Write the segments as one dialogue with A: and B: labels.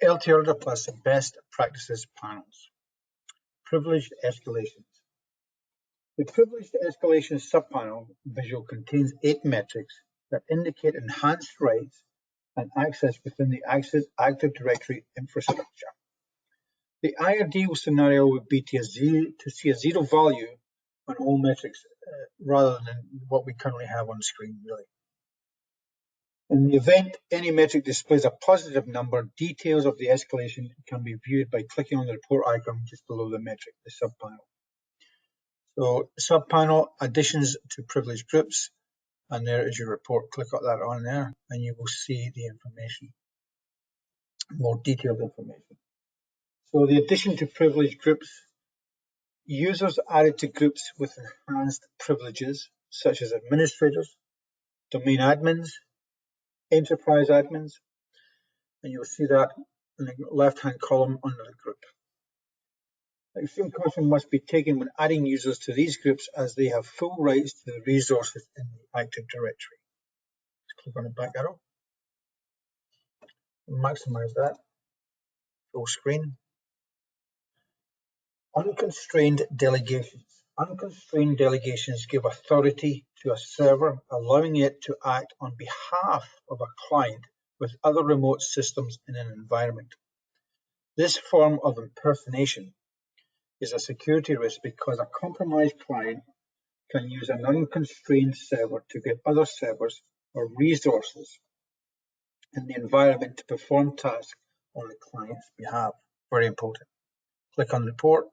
A: Auditor plus the best practices panels. Privileged escalations. The privileged escalation subpanel visual contains 8 metrics that indicate enhanced rights and access within the Active Directory infrastructure. The ideal scenario would be to see a zero value on all metrics rather than what we currently have on screen, really. In the event any metric displays a positive number, details of the escalation can be viewed by clicking on the report icon just below the metric, the subpanel. So subpanel additions to privileged groups, and there is your report. Click on that on there and you will see the information, more detailed information. So the addition to privileged groups, users added to groups with enhanced privileges such as administrators, domain admins, enterprise admins, and you'll see that in the left-hand column under the group. Extreme caution must be taken when adding users to these groups as they have full rights to the resources in the Active Directory. Let's click on the back arrow. Maximize that. Full screen. Unconstrained delegations. Unconstrained delegations give authority to a server, allowing it to act on behalf of a client with other remote systems in an environment. This form of impersonation is a security risk because a compromised client can use an unconstrained server to get other servers or resources in the environment to perform tasks on the client's behalf. Very important. Click on report.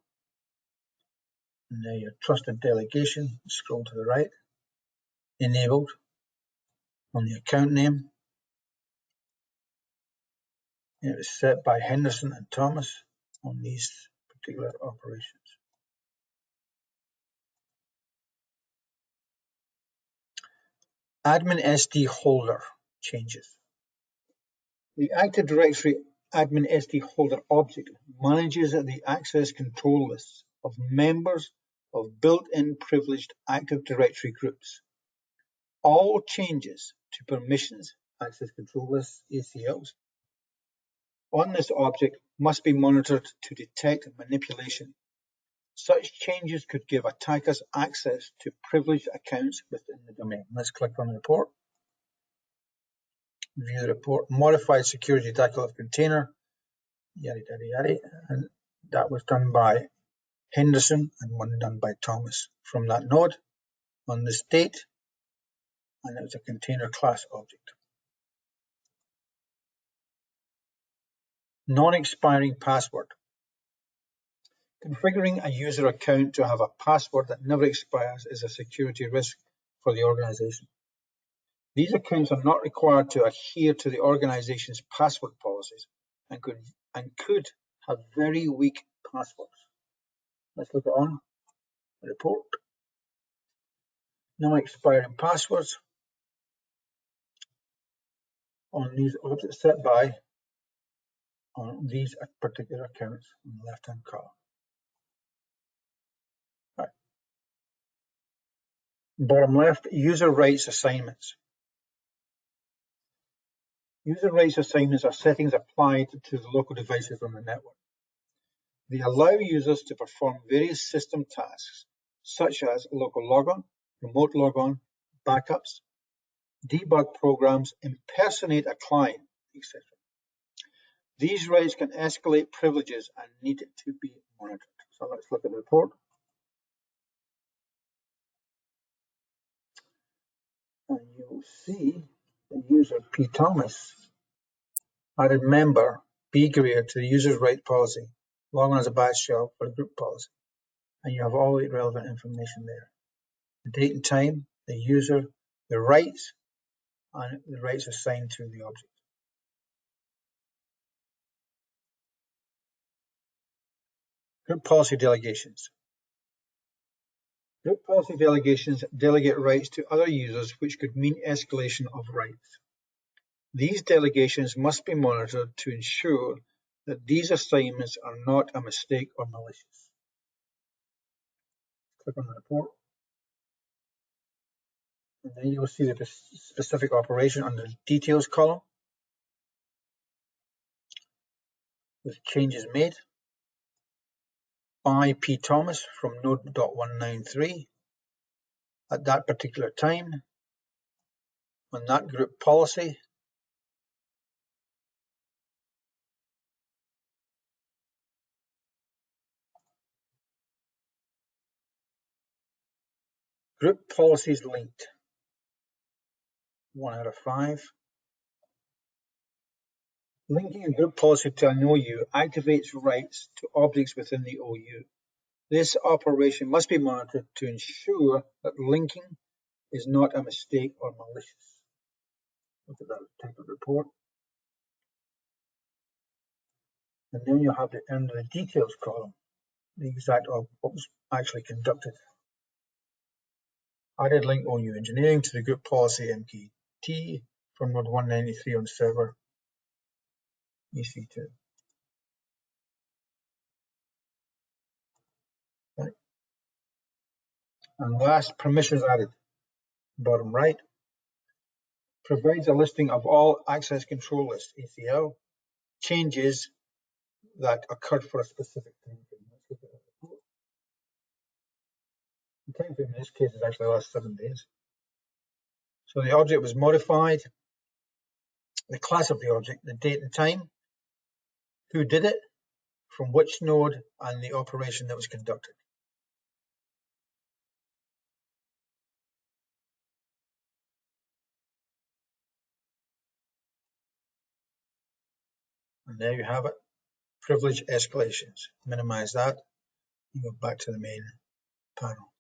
A: And there your trusted delegation, scroll to the right, enabled on the account name. It was set by Henderson and Thomas on these particular operations. Admin SD holder changes. The Active Directory Admin SD holder object manages the access control lists of members of built-in privileged Active Directory groups. All changes to permissions, access control lists, ACLs, on this object must be monitored to detect manipulation. Such changes could give attackers access to privileged accounts within the domain. Let's click on the report. View the report. Modified security declarative container. Yada, yada, yada. And that was done by Henderson and one done by Thomas from that node on this date. And it was a container class object. Non-expiring password. Configuring a user account to have a password that never expires is a security risk for the organization. These accounts are not required to adhere to the organization's password policies and could have very weak passwords. Let's look on the report. No expiring passwords on these objects set by on these particular accounts on the left-hand column. Right. Bottom left, user rights assignments. User rights assignments are settings applied to the local devices on the network. They allow users to perform various system tasks, such as local logon, remote logon, backups, debug programs, impersonate a client, etc. These rights can escalate privileges and need to be monitored. So let's look at the report. And you will see the user P. Thomas added member B. Greer to the user's right policy, logon as a batch shell for the group policy. And you have all the relevant information there. The date and time, the user, the rights, and the rights assigned to the object. Group policy delegations. Group policy delegations delegate rights to other users, which could mean escalation of rights. These delegations must be monitored to ensure that these assignments are not a mistake or malicious. Click on the report. And then you will see the specific operation under the details column. with changes made by P. Thomas from node.193 at that particular time on that group policy. Group policies linked. 1 out of 5. Linking a group policy to an OU activates rights to objects within the OU. This operation must be monitored to ensure that linking is not a mistake or malicious. Look at that type of report. And then you have under the details column, the exact of what was actually conducted. Added link OU engineering to the group policy MKT from node 193 on server EC2. Right. And last, permissions added. Bottom right. Provides a listing of all access control lists, ACL, changes that occurred for a specific time frame. Let's look at that report. The time frame in this case is actually the last 7 days. So the object was modified, the class of the object, the date and time, who did it, from which node, and the operation that was conducted. And there you have it, privilege escalations. Minimize that and go back to the main panel.